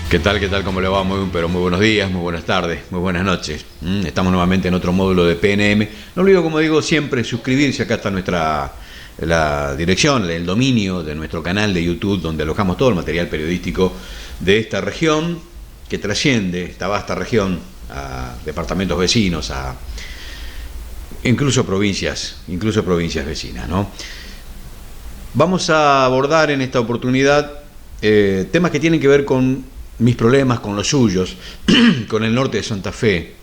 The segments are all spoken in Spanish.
¿Qué tal? ¿Qué tal? ¿Cómo le va? Pero muy buenos días, muy buenas tardes, muy buenas noches. Estamos nuevamente en otro módulo de PNM. No olvido, como digo, siempre suscribirse. Acá está la dirección, el dominio de nuestro canal de YouTube, donde alojamos todo el material periodístico de esta región, que trasciende esta vasta región a departamentos vecinos, a incluso provincias vecinas, ¿no? Vamos a abordar en esta oportunidad temas que tienen que ver con mis problemas, con los suyos, con el norte de Santa Fe,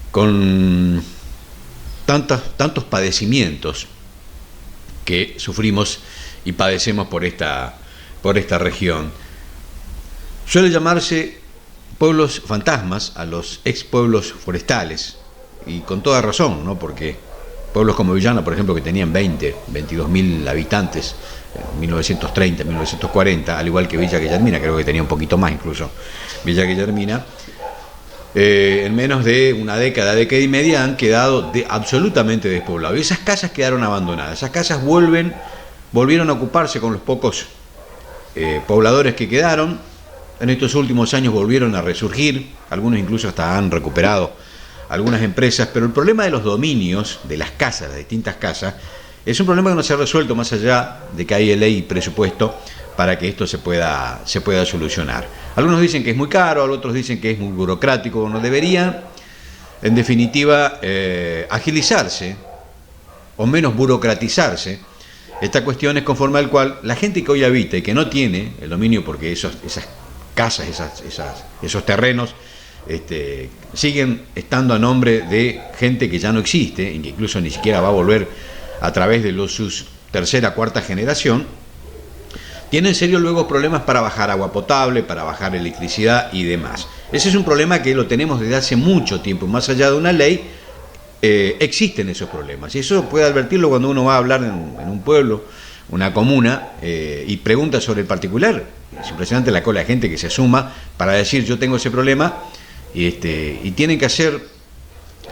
con tantos padecimientos que sufrimos y padecemos por esta región. Suele llamarse pueblos fantasmas a los ex pueblos forestales, y con toda razón, ¿no? Porque pueblos como Villana, por ejemplo, que tenían 22.000 habitantes en 1930, 1940, al igual que Villa Guillermina, creo que tenía un poquito más incluso, Villa Guillermina, en menos de una década y media han quedado absolutamente despoblados. Y esas casas quedaron abandonadas. Esas casas volvieron a ocuparse con los pocos pobladores que quedaron. En estos últimos años volvieron a resurgir, algunos incluso hasta han recuperado algunas empresas, pero el problema de los dominios, de las casas, las distintas casas, es un problema que no se ha resuelto, más allá de que hay ley y presupuesto para que esto se pueda solucionar. Algunos dicen que es muy caro, otros dicen que es muy burocrático. No debería, en definitiva, agilizarse o menos burocratizarse esta cuestión, es conforme al cual la gente que hoy habita y que no tiene el dominio, porque esas casas, esos terrenos, siguen estando a nombre de gente que ya no existe y que incluso ni siquiera va a volver a través de su tercera, cuarta generación, tienen serios luego problemas para bajar agua potable, para bajar electricidad y demás. Ese es un problema que lo tenemos desde hace mucho tiempo. Más allá de una ley, existen esos problemas. Y eso puede advertirlo cuando uno va a hablar en un pueblo, una comuna, y pregunta sobre el particular. Es impresionante la cola de gente que se suma para decir yo tengo ese problema, y tienen que hacer,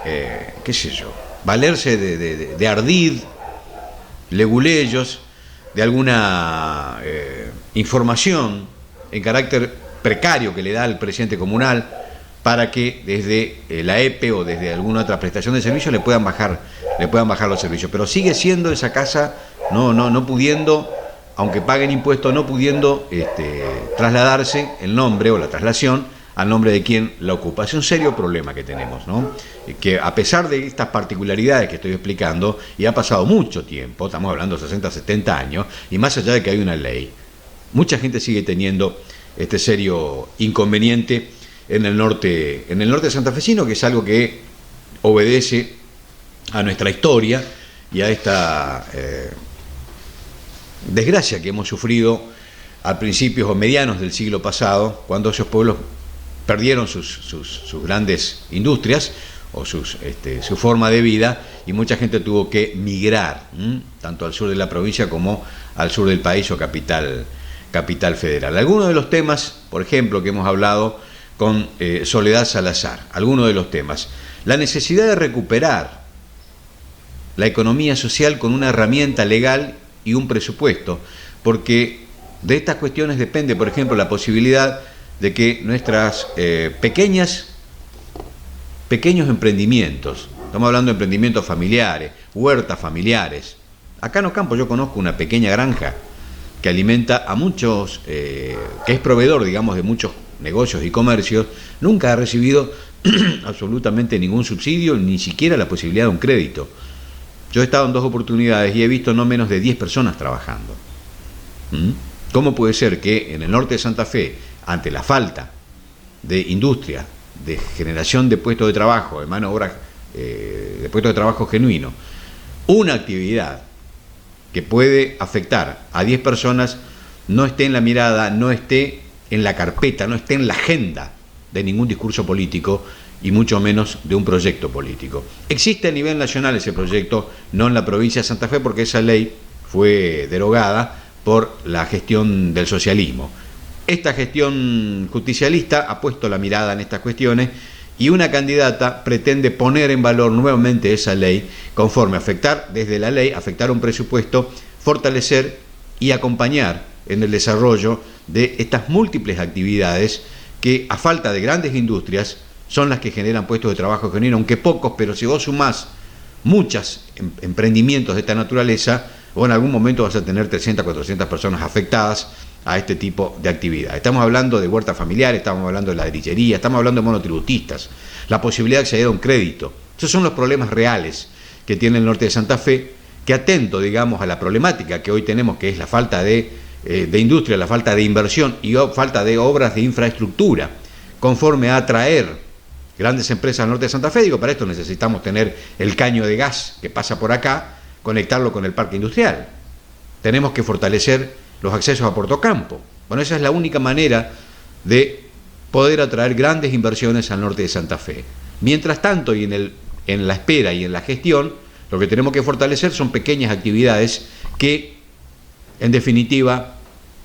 qué sé yo, valerse de ardid, leguleyos, de alguna información en carácter precario que le da el presidente comunal para que desde la EPE o desde alguna otra prestación de servicios le puedan bajar los servicios. Pero sigue siendo esa casa no pudiendo, aunque paguen impuestos, no pudiendo trasladarse el nombre o la traslación al nombre de quien la ocupa. Es un serio problema que tenemos, ¿no? Que a pesar de estas particularidades que estoy explicando, y ha pasado mucho tiempo, estamos hablando de 60, 70 años, y más allá de que hay una ley, mucha gente sigue teniendo este serio inconveniente en el norte santafesino, que es algo que obedece a nuestra historia y a esta desgracia que hemos sufrido a principios o medianos del siglo pasado, cuando esos pueblos perdieron sus grandes industrias o su forma de vida, y mucha gente tuvo que migrar, tanto al sur de la provincia como al sur del país o capital federal. Algunos de los temas, por ejemplo, que hemos hablado con Soledad Salazar, algunos de los temas: la necesidad de recuperar la economía social con una herramienta legal y un presupuesto, porque de estas cuestiones depende, por ejemplo, la posibilidad de que nuestras pequeños emprendimientos, estamos hablando de emprendimientos familiares, huertas familiares. Acá en Ocampo yo conozco una pequeña granja que alimenta a muchos, que es proveedor, digamos, de muchos negocios y comercios. Nunca ha recibido absolutamente ningún subsidio, ni siquiera la posibilidad de un crédito. Yo he estado en 2 oportunidades y he visto no menos de 10 personas trabajando. ¿Cómo puede ser que en el norte de Santa Fe, ante la falta de industria, de generación de puestos de trabajo, de mano de obra, de puestos de trabajo genuino, una actividad que puede afectar a 10 personas no esté en la mirada, no esté en la carpeta, no esté en la agenda de ningún discurso político y mucho menos de un proyecto político? Existe a nivel nacional ese proyecto, no en la provincia de Santa Fe, porque esa ley fue derogada por la gestión del socialismo. Esta gestión justicialista ha puesto la mirada en estas cuestiones y una candidata pretende poner en valor nuevamente esa ley, conforme afectar desde la ley, afectar un presupuesto, fortalecer y acompañar en el desarrollo de estas múltiples actividades que, a falta de grandes industrias, son las que generan puestos de trabajo genuinos, aunque pocos, pero si vos sumás muchos emprendimientos de esta naturaleza, o en algún momento vas a tener 300, 400 personas afectadas a este tipo de actividad. Estamos hablando de huertas familiares, estamos hablando de ladrillería, estamos hablando de monotributistas, la posibilidad de acceder a un crédito. Esos son los problemas reales que tiene el norte de Santa Fe, que atento, digamos, a la problemática que hoy tenemos, que es la falta de industria, la falta de inversión y falta de obras de infraestructura, conforme a atraer grandes empresas al norte de Santa Fe. Digo, para esto necesitamos tener el caño de gas que pasa por acá, conectarlo con el parque industrial. Tenemos que fortalecer los accesos a Puerto Campo. Bueno, esa es la única manera de poder atraer grandes inversiones al norte de Santa Fe. Mientras tanto, y en la espera y en la gestión, lo que tenemos que fortalecer son pequeñas actividades que, en definitiva,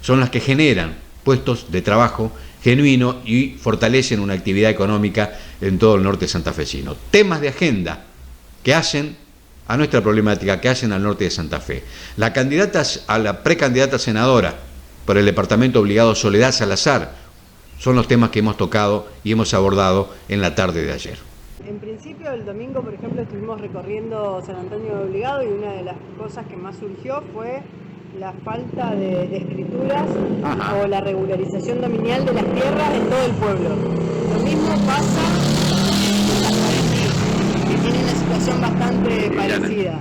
son las que generan puestos de trabajo genuino y fortalecen una actividad económica en todo el norte santafesino. Temas de agenda que hacen a nuestra problemática, que hacen al norte de Santa Fe. La precandidata senadora por el departamento obligado, Soledad Salazar, son los temas que hemos tocado y hemos abordado en la tarde de ayer. En principio, el domingo, por ejemplo, estuvimos recorriendo San Antonio de Obligado y una de las cosas que más surgió fue la falta de escrituras o la regularización dominial de las tierras en todo el pueblo. Lo mismo pasa en las Cuarentín, que tiene una situación bastante parecida.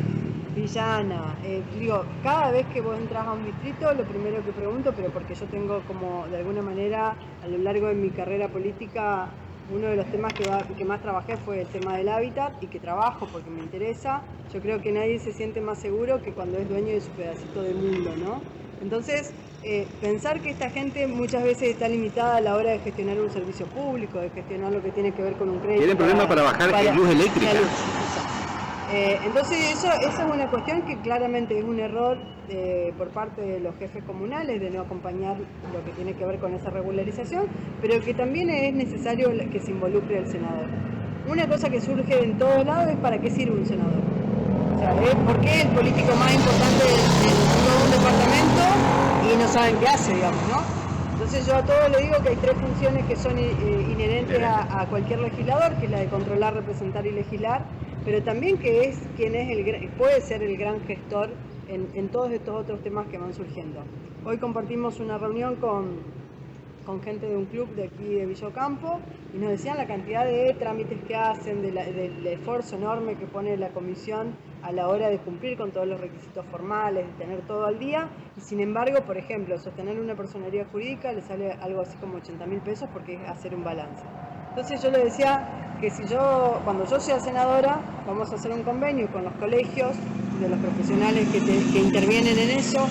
Villana. Digo, cada vez que vos entras a un distrito, lo primero que pregunto, pero porque yo tengo como, de alguna manera, a lo largo de mi carrera política, uno de los temas que más trabajé fue el tema del hábitat y que trabajo porque me interesa. Yo creo que nadie se siente más seguro que cuando es dueño de su pedacito de mundo, ¿no? Entonces, pensar que esta gente muchas veces está limitada a la hora de gestionar un servicio público, de gestionar lo que tiene que ver con un crédito. Tienen problemas para bajar luz eléctrica. Entonces esa es una cuestión que claramente es un error por parte de los jefes comunales de no acompañar lo que tiene que ver con esa regularización, pero que también es necesario que se involucre el senador. Una cosa que surge en todos lados es para qué sirve un senador. O sea, ¿por qué el político más importante de todo un departamento y no saben qué hace, digamos, ¿no? Entonces yo a todos les digo que hay tres funciones que son inherentes a cualquier legislador, que es la de controlar, representar y legislar, pero también que es quien puede ser el gran gestor en todos estos otros temas que van surgiendo. Hoy compartimos una reunión con gente de un club de aquí de Villa Ocampo y nos decían la cantidad de trámites que hacen, del esfuerzo enorme que pone la comisión a la hora de cumplir con todos los requisitos formales, de tener todo al día, y sin embargo, por ejemplo, sostener una personería jurídica le sale algo así como 80.000 pesos porque es hacer un balance. Entonces yo le decía que cuando yo sea senadora, vamos a hacer un convenio con los colegios de los profesionales que intervienen en eso,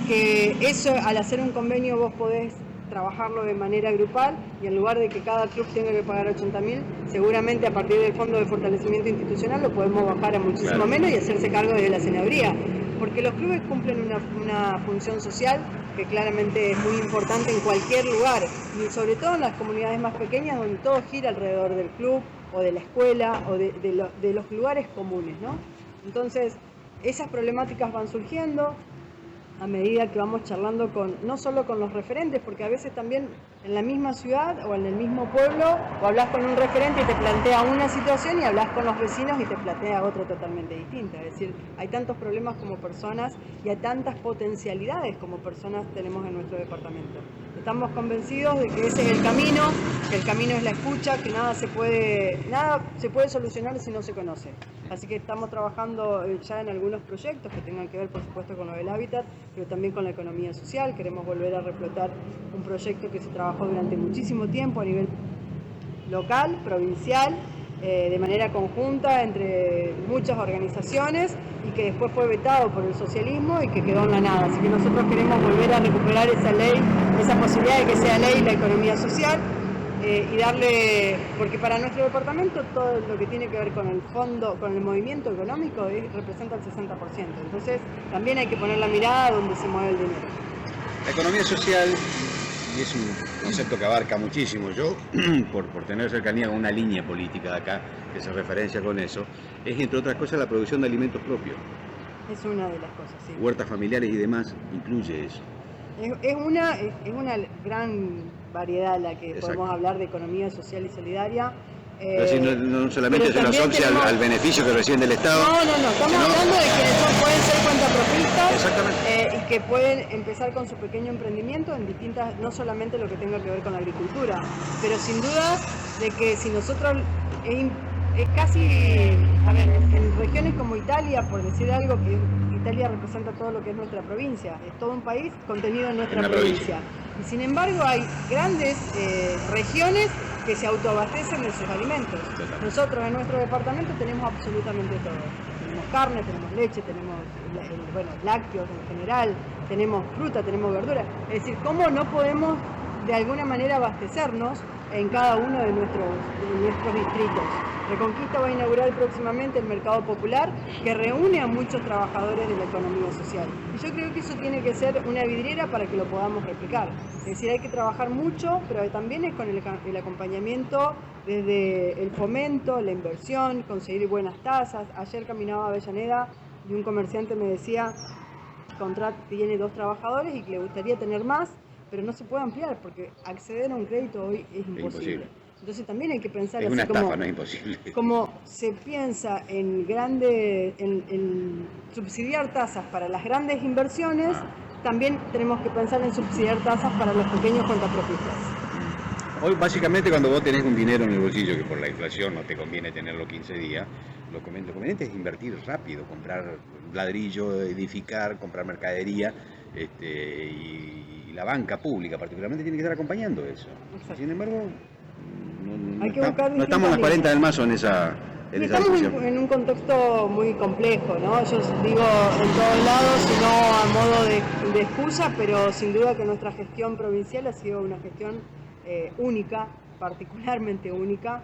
que eso, al hacer un convenio vos podés trabajarlo de manera grupal y en lugar de que cada club tenga que pagar 80.000, seguramente a partir del Fondo de Fortalecimiento Institucional lo podemos bajar a muchísimo menos y hacerse cargo de la senaduría, porque los clubes cumplen una función social que claramente es muy importante en cualquier lugar y sobre todo en las comunidades más pequeñas donde todo gira alrededor del club o de la escuela o de los lugares comunes, ¿no? Entonces, esas problemáticas van surgiendo a medida que vamos charlando no solo con los referentes, porque a veces también en la misma ciudad o en el mismo pueblo, o hablas con un referente y te plantea una situación y hablas con los vecinos y te plantea otra totalmente distinta. Es decir, hay tantos problemas como personas y hay tantas potencialidades como personas tenemos en nuestro departamento. Estamos convencidos de que ese es el camino, que el camino es la escucha, que nada se puede solucionar si no se conoce. Así que estamos trabajando ya en algunos proyectos que tengan que ver, por supuesto, con lo del hábitat, pero también con la economía social. Queremos volver a reflotar un proyecto que se trabajó durante muchísimo tiempo a nivel local, provincial, de manera conjunta entre muchas organizaciones y que después fue vetado por el socialismo y que quedó en la nada. Así que nosotros queremos volver a recuperar esa ley, esa posibilidad de que sea ley la economía social. Y darle, porque para nuestro departamento todo lo que tiene que ver con el fondo, con el movimiento económico representa el 60%. Entonces también hay que poner la mirada donde se mueve el dinero. La economía social, y es un concepto que abarca muchísimo, yo por tener cercanía con una línea política de acá que se referencia con eso, es entre otras cosas la producción de alimentos propios. Es una de las cosas, sí. Huertas familiares y demás incluye eso. gran variedad la que Exacto. podemos hablar de economía social y solidaria. Pero si no solamente pero es una también asopsia al beneficio que reciben del Estado. No, estamos hablando de que pueden ser cuentapropistas Exactamente. y que pueden empezar con su pequeño emprendimiento en distintas, no solamente lo que tenga que ver con la agricultura, pero sin duda de que si nosotros es casi, a ver, en regiones como Italia, por decir algo, que Italia representa todo lo que es nuestra provincia, es todo un país contenido en nuestra provincia. Y sin embargo hay grandes regiones que se autoabastecen de sus alimentos. Nosotros en nuestro departamento tenemos absolutamente todo. Tenemos carne, tenemos leche, tenemos lácteos en general, tenemos fruta, tenemos verdura. Es decir, ¿cómo no podemos de alguna manera abastecernos en cada uno de nuestros distritos? Reconquista va a inaugurar próximamente el Mercado Popular, que reúne a muchos trabajadores de la economía social. Y yo creo que eso tiene que ser una vidriera para que lo podamos replicar. Es decir, hay que trabajar mucho, pero también es con el acompañamiento desde el fomento, la inversión, conseguir buenas tasas. Ayer caminaba a Avellaneda y un comerciante me decía, tiene 2 trabajadores y que le gustaría tener más, pero no se puede ampliar porque acceder a un crédito hoy es imposible. Entonces también hay que pensar es así una estafa, como, no es imposible. Como se piensa en subsidiar tasas para las grandes inversiones, también tenemos que pensar en subsidiar tasas para los pequeños cuentapropistas. Hoy básicamente cuando vos tenés un dinero en el bolsillo que por la inflación no te conviene tenerlo 15 días, lo conveniente es invertir rápido, comprar ladrillo, edificar, comprar mercadería, y la banca pública particularmente tiene que estar acompañando eso. Exacto. Sin embargo, no estamos las 40 del mazo en esa estamos en un contexto muy complejo, ¿no? Yo digo en todos lados, sino a modo de excusa, pero sin duda que nuestra gestión provincial ha sido una gestión única, particularmente única,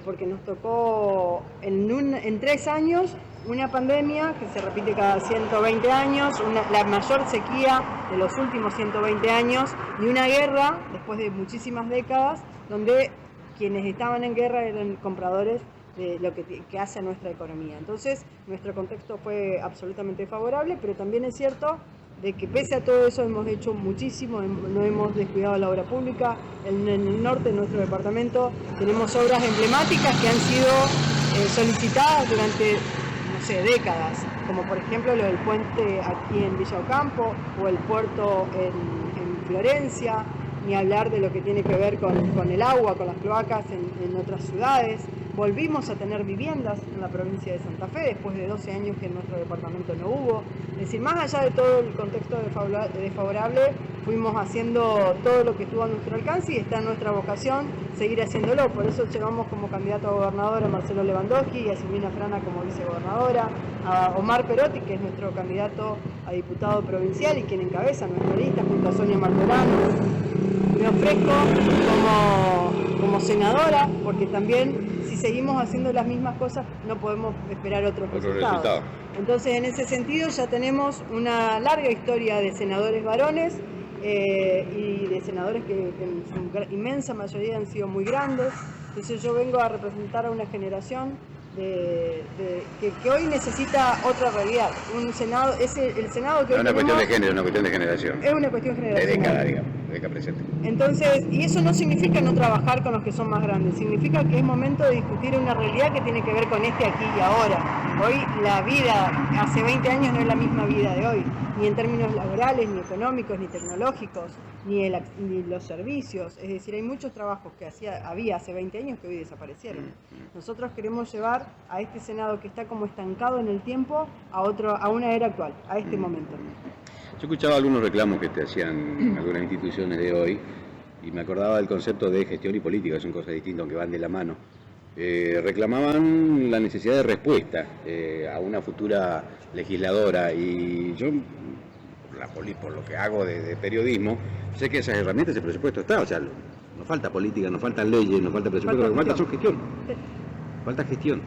porque nos tocó en 3 años una pandemia que se repite cada 120 años, la mayor sequía de los últimos 120 años y una guerra, después de muchísimas décadas, donde quienes estaban en guerra eran compradores de lo que hace a nuestra economía. Entonces, nuestro contexto fue absolutamente favorable, pero también es cierto de que pese a todo eso hemos hecho muchísimo, no hemos descuidado la obra pública. En el norte de nuestro departamento tenemos obras emblemáticas que han sido solicitadas durante, no sé, décadas, como por ejemplo lo del puente aquí en Villa Ocampo o el puerto en Florencia, ni hablar de lo que tiene que ver con el agua, con las cloacas en otras ciudades. Volvimos a tener viviendas en la provincia de Santa Fe después de 12 años que en nuestro departamento no hubo. Es decir, más allá de todo el contexto desfavorable, fuimos haciendo todo lo que estuvo a nuestro alcance y está en nuestra vocación seguir haciéndolo. Por eso llevamos como candidato a gobernador a Marcelo Lewandowski y a Silvina Frana como vicegobernadora, a Omar Perotti, que es nuestro candidato a diputado provincial y quien encabeza nuestra lista junto a Sonia Martorano. Me ofrezco como senadora, porque también si seguimos haciendo las mismas cosas no podemos esperar otros resultados. Entonces, en ese sentido ya tenemos una larga historia de senadores varones y de senadores que en su inmensa mayoría han sido muy grandes. Entonces yo vengo a representar a una generación que hoy necesita otra realidad. Un Senado, el Senado que hoy una tenemos, cuestión de género, una cuestión de generación. Es una cuestión generacional. De década, digamos, de década presente. Entonces, y eso no significa no trabajar con los que son más grandes, significa que es momento de discutir una realidad que tiene que ver con aquí y ahora. Hoy la vida, hace 20 años no es la misma vida de hoy, ni en términos laborales, ni económicos, ni tecnológicos, ni los servicios. Es decir, hay muchos trabajos que había hace 20 años que hoy desaparecieron. Nosotros queremos llevar a este Senado que está como estancado en el tiempo a una era actual, a este momento. Yo escuchaba algunos reclamos que te hacían algunas instituciones de hoy y me acordaba del concepto de gestión y política, son cosas distintas aunque van de la mano. Reclamaban la necesidad de respuesta a una futura legisladora y yo, por lo que hago de periodismo, sé que esas herramientas, el presupuesto está, o sea, no falta política, no faltan leyes, no falta presupuesto, lo que falta son gestión. Falta gestión.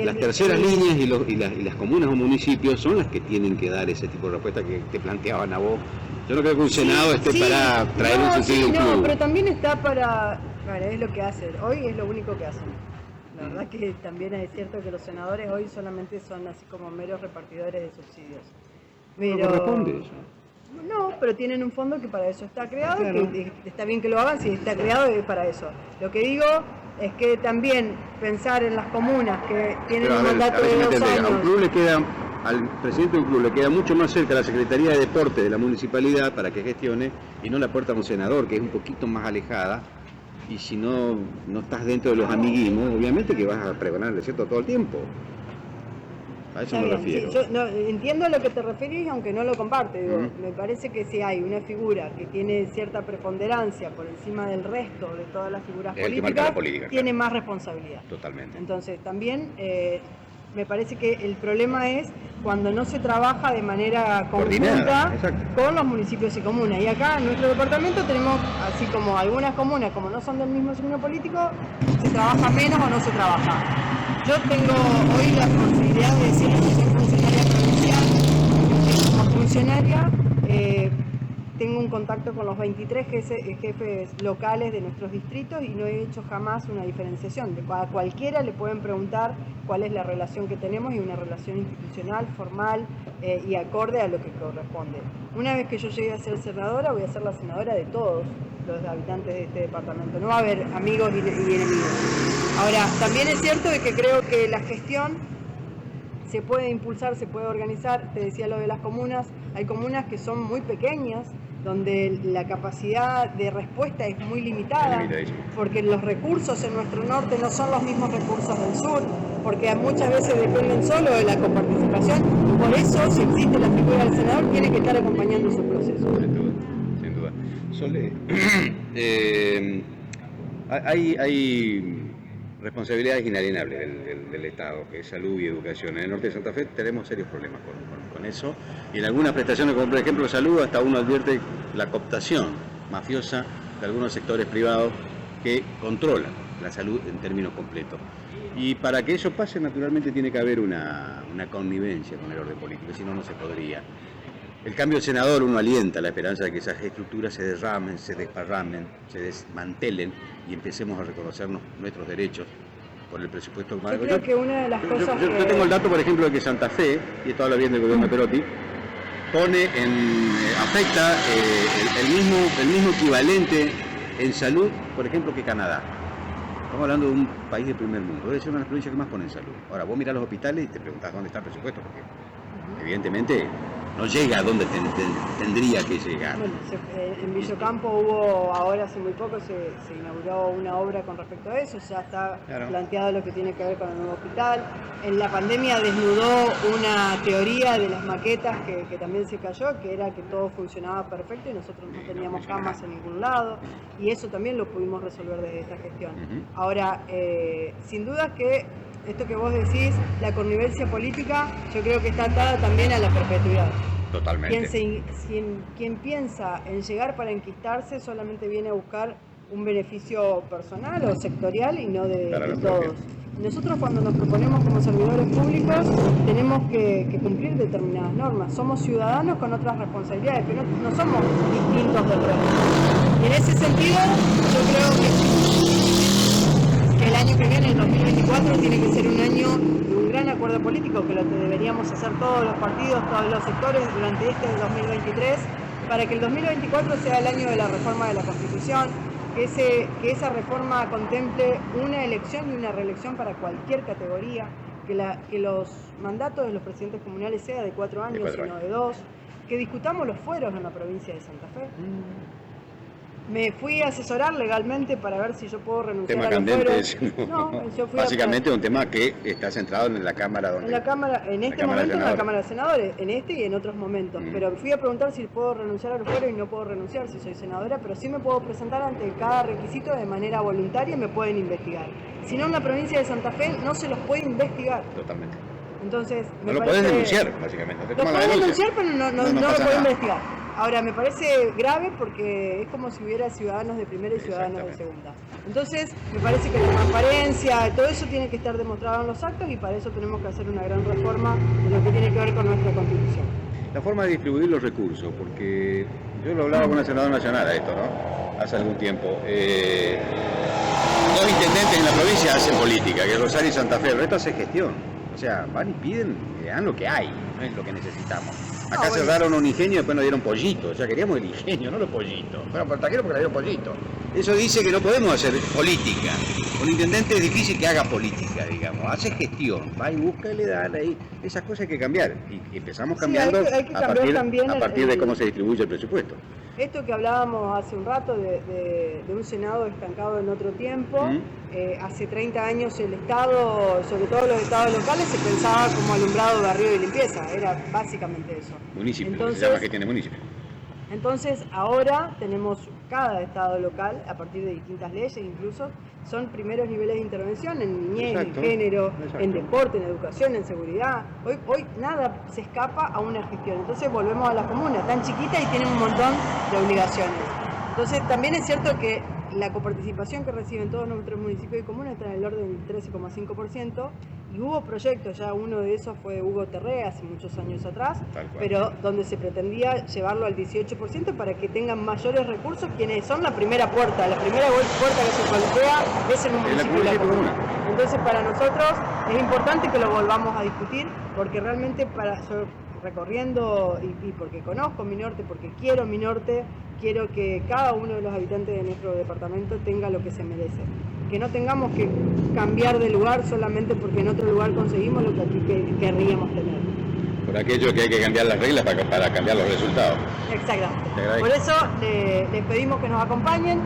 Las terceras líneas y las comunas o municipios son las que tienen que dar ese tipo de respuesta que te planteaban a vos. Yo no creo que un Senado esté para traer un subsidio. No, pero también está es lo que hacen. Hoy es lo único que hacen. La verdad que también es cierto que los senadores hoy solamente son así como meros repartidores de subsidios. Pero no corresponde eso. No, pero tienen un fondo que para eso está creado, Claro. que está bien que lo hagan, si está creado es para eso. Lo que digo es que también pensar en las comunas que tienen Pero un mandato a ver si de me 2 entendés, a un años. club le queda, al presidente de un club le queda mucho más cerca la Secretaría de Deporte de la municipalidad para que gestione y no la puerta a un senador, que es un poquito más alejada. Y si no estás dentro de los amiguismos, obviamente que vas a pregonar, ¿cierto?, todo el tiempo. A eso Está me bien, refiero. sí, yo no, entiendo a lo que te referís, aunque no lo comparte. Digo, Ujú. me parece que si hay una figura que tiene cierta preponderancia por encima del resto de todas las figuras Es el que marca políticas, la política, tiene claro. más responsabilidad. Totalmente. Entonces, también me parece que el problema es cuando no se trabaja de manera Coordinada, conjunta exacto. con los municipios y comunas. Y acá en nuestro departamento tenemos, así como algunas comunas, como no son del mismo signo político, se trabaja menos o no se trabaja. Yo tengo hoy la posibilidad de decir que soy funcionaria provincial. Como funcionaria tengo un contacto con los 23 jefes locales de nuestros distritos y no he hecho jamás una diferenciación. A cualquiera le pueden preguntar cuál es la relación que tenemos y una relación institucional, formal y acorde a lo que corresponde. Una vez que yo llegue a ser senadora, voy a ser la senadora de todos los habitantes de este departamento. No va a haber amigos y enemigos. Ahora, también es cierto de que creo que la gestión se puede impulsar, se puede organizar. Te decía lo de las comunas, hay comunas que son muy pequeñas, donde la capacidad de respuesta es muy limitada, porque los recursos en nuestro norte no son los mismos recursos del sur, porque muchas veces dependen solo de la coparticipación, y por eso, si existe la figura del senador, tiene que estar acompañando su proceso. Sin duda, sin duda. Sole, hay responsabilidades inalienables del Estado, que es salud y educación. En el norte de Santa Fe tenemos serios problemas con eso, y en algunas prestaciones, como por ejemplo salud, hasta uno advierte la cooptación mafiosa de algunos sectores privados que controlan la salud en términos completos. Y para que eso pase, naturalmente tiene que haber una connivencia con el orden político, si no, no se podría. El cambio del senador, uno alienta la esperanza de que esas estructuras se derramen, se desparramen, se desmantelen y empecemos a reconocernos nuestros derechos por el presupuesto. Yo creo que una de las cosas yo tengo el dato, por ejemplo, de que Santa Fe, y esto habla bien del gobierno de Perotti, afecta el mismo equivalente en salud, por ejemplo, que Canadá. Estamos hablando de un país de primer mundo, debe ser una de las provincias que más pone en salud. Ahora, vos mirás los hospitales y te preguntás dónde está el presupuesto, porque evidentemente no llega a donde tendría que llegar. Bueno, en Villocampo hubo, ahora hace muy poco se inauguró una obra con respecto a eso, ya está planteado lo que tiene que ver con el nuevo hospital. En la pandemia desnudó una teoría de las maquetas que también se cayó, que era que todo funcionaba perfecto y nosotros no teníamos camas en ningún lado, y eso también lo pudimos resolver desde esta gestión. Ahora, sin duda que esto que vos decís, la connivencia política, yo creo que está atada también a la perpetuidad. Totalmente. Quien piensa en llegar para enquistarse solamente viene a buscar un beneficio personal o sectorial y no de todos. Nosotros cuando nos proponemos como servidores públicos tenemos que cumplir determinadas normas. Somos ciudadanos con otras responsabilidades, pero no somos distintos del resto. Y en ese sentido, yo creo que el año que viene, el 2024, tiene que ser un año de un gran acuerdo político, que lo que deberíamos hacer todos los partidos, todos los sectores durante este 2023, para que el 2024 sea el año de la reforma de la Constitución, que esa reforma contemple una elección y una reelección para cualquier categoría, que los mandatos de los presidentes comunales sean de 4 años y no de 2, que discutamos los fueros en la provincia de Santa Fe. Me fui a asesorar legalmente para ver si yo puedo renunciar tema a los candente, fueros. No, yo fui básicamente un tema que está centrado en la Cámara. En la Cámara, en este momento en la Cámara de Senadores, en este y en otros momentos. Pero fui a preguntar si puedo renunciar a los fueros y no puedo renunciar si soy senadora, pero sí me puedo presentar ante cada requisito de manera voluntaria y me pueden investigar. Si no, en la provincia de Santa Fe no se los puede investigar. Totalmente. Entonces, no lo podés denunciar, básicamente. Lo podés denunciar, pero no lo podés investigar. Ahora, me parece grave porque es como si hubiera ciudadanos de primera y ciudadanos de segunda. Entonces, me parece que la transparencia, todo eso tiene que estar demostrado en los actos y para eso tenemos que hacer una gran reforma de lo que tiene que ver con nuestra Constitución. La forma de distribuir los recursos, porque yo lo hablaba con una senadora nacional a esto, ¿no? Hace algún tiempo. Dos intendentes en la provincia hacen política, que es Rosario y Santa Fe, el resto hace gestión. O sea, van y piden, le dan lo que hay. no es lo que necesitamos. Acá cerraron un ingenio y después nos dieron pollitos, o sea, queríamos el ingenio, no los pollitos. Bueno, por trajeron porque le dieron pollitos. Eso dice que no podemos hacer política. Un intendente es difícil que haga política, digamos, hace gestión, va y busca y le dan ahí. Esas cosas hay que cambiar y empezamos cambiando hay que cambiar a partir de cómo se distribuye el presupuesto. Esto que hablábamos hace un rato de un Senado estancado en otro tiempo, hace 30 años el Estado, sobre todo los estados locales, se pensaba como alumbrado, barrio y limpieza, era básicamente eso. Municipio, entonces, se llama que tiene municipio. Entonces ahora tenemos cada estado local, a partir de distintas leyes incluso, son primeros niveles de intervención en niñez, en género, en deporte, en educación, en seguridad. Hoy nada se escapa a una gestión. Entonces volvemos a la comuna, tan chiquita y tiene un montón de obligaciones. Entonces también es cierto que la coparticipación que reciben todos nuestros municipios y comunas está en el orden del 13,5%, y hubo proyectos, ya uno de esos fue Hugo Terré hace muchos años atrás, pero donde se pretendía llevarlo al 18% para que tengan mayores recursos, quienes son la primera puerta que se plantea es en un municipio de la comuna. Entonces para nosotros es importante que lo volvamos a discutir, porque realmente yo recorriendo y porque conozco mi norte, porque quiero mi norte, quiero que cada uno de los habitantes de nuestro departamento tenga lo que se merece. Que no tengamos que cambiar de lugar solamente porque en otro lugar conseguimos lo que aquí querríamos tener. Por aquello que hay que cambiar las reglas para cambiar los resultados. Exactamente. Por eso les pedimos que nos acompañen.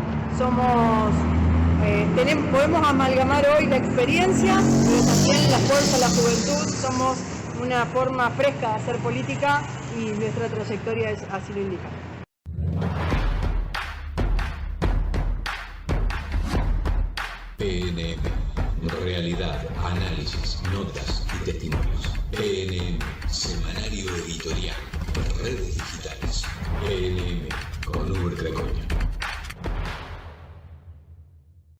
Podemos amalgamar hoy la experiencia, pero también la fuerza, la juventud. Somos una forma fresca de hacer política y nuestra trayectoria así lo indica. PNM, realidad, análisis, notas y testimonios. PNM, semanario editorial, redes digitales. PNM, con Uber Crecoña.